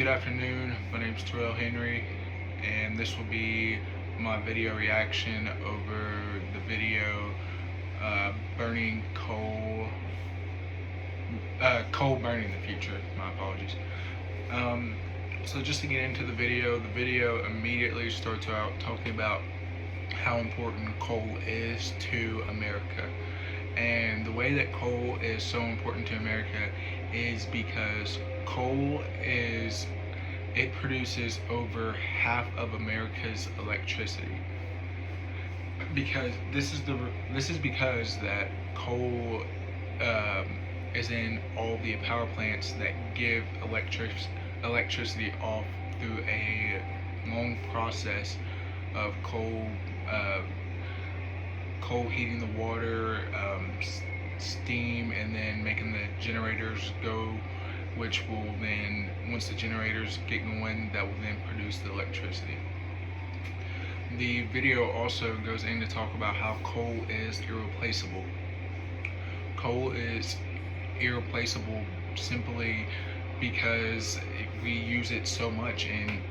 Good afternoon, my name is Terrell Henry, and this will be my video reaction over the video burning coal, coal burning the future, my apologies. So just to get into the video immediately starts out talking about how important coal is to America. And the way that coal is so important to America is because it produces over half of America's electricity. Because this is because that coal is in all the power plants that give electricity off through a long process of coal heating the water, steam, and then making the generators go, which will then, once the generators get going, that will then produce the electricity. The video also goes in to talk about how coal is irreplaceable. Coal is irreplaceable simply because we use it so much, and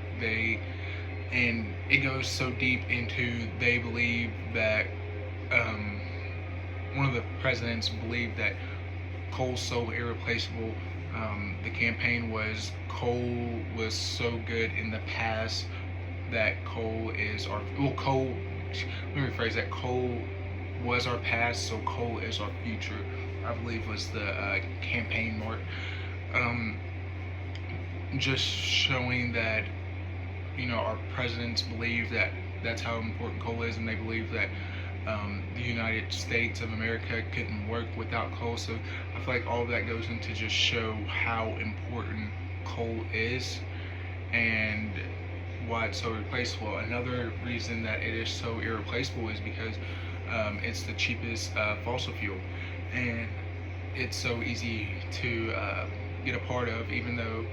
it goes so deep into, they believe that one of the presidents believed that coal's so irreplaceable. The campaign was, coal was so good in the past that coal is our, let me rephrase that, coal was our past, so coal is our future, I believe was the campaign mark. Just showing that, our presidents believe that that's how important coal is, and they believe that the United States of America couldn't work without coal. So I feel like all of that goes into just show how important coal is and why it's so irreplaceable. Another reason that it is so irreplaceable is because it's the cheapest fossil fuel, and it's so easy to get a part of, even though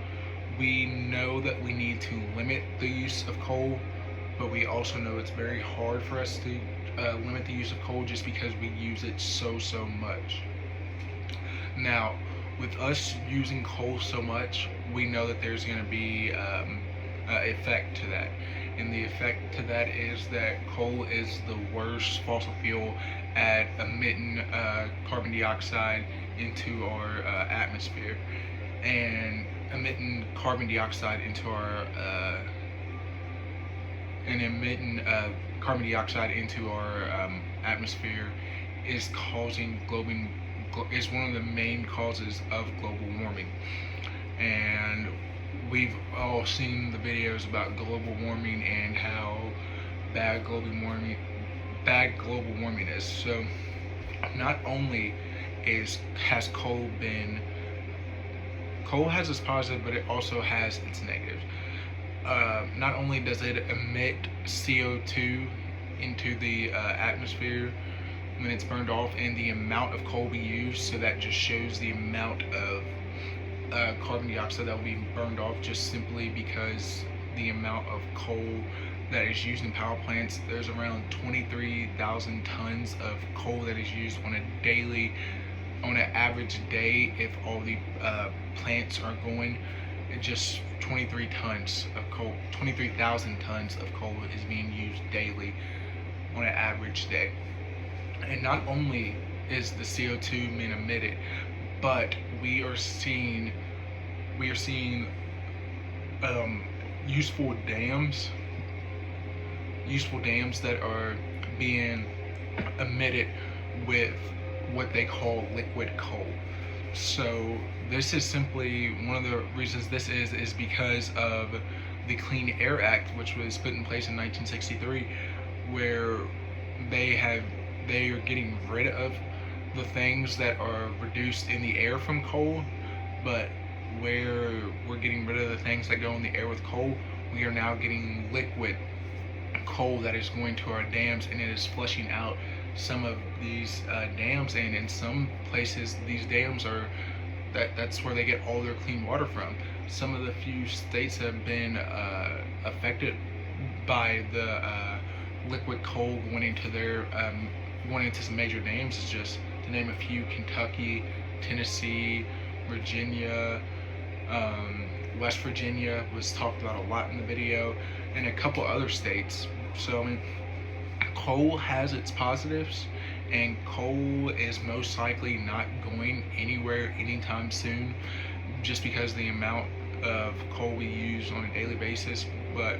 we know that we need to limit the use of coal, but we also know it's very hard for us to limit the use of coal just because we use it so much. Now, with us using coal so much, we know that there's going to be an effect to that. And the effect to that is that coal is the worst fossil fuel at emitting carbon dioxide into our atmosphere. And emitting carbon dioxide into our atmosphere is is one of the main causes of global warming. And we've all seen the videos about global warming and how bad global warming is. So not only has coal has its positive, but it also has its negatives. Not only does it emit CO2 into the atmosphere when it's burned off, and the amount of coal we use, so that just shows the amount of carbon dioxide that will be burned off, just simply because the amount of coal that is used in power plants. There's around 23,000 tons of coal that is used on an average day, if all the plants are going. Just 23,000 tons of coal is being used daily on an average day. And not only is the CO2 being emitted, but we are seeing useful dams that are being emitted with what they call liquid coal. So this is simply one of the reasons this is because of the Clean Air Act, which was put in place in 1963, where they are getting rid of the things that are reduced in the air from coal, but where we're getting rid of the things that go in the air with coal, we are now getting liquid coal that is going to our dams, and it is flushing out some of these dams. And in some places, these dams are that's where they get all their clean water from. Some of the few states have been affected by the liquid coal going into some major dams. Is just to name a few: Kentucky, Tennessee, Virginia, West Virginia was talked about a lot in the video, and a couple other states. So I mean, coal has its positives, and coal is most likely not going anywhere anytime soon, just because the amount of coal we use on a daily basis. But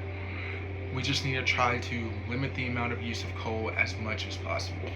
we just need to try to limit the amount of use of coal as much as possible.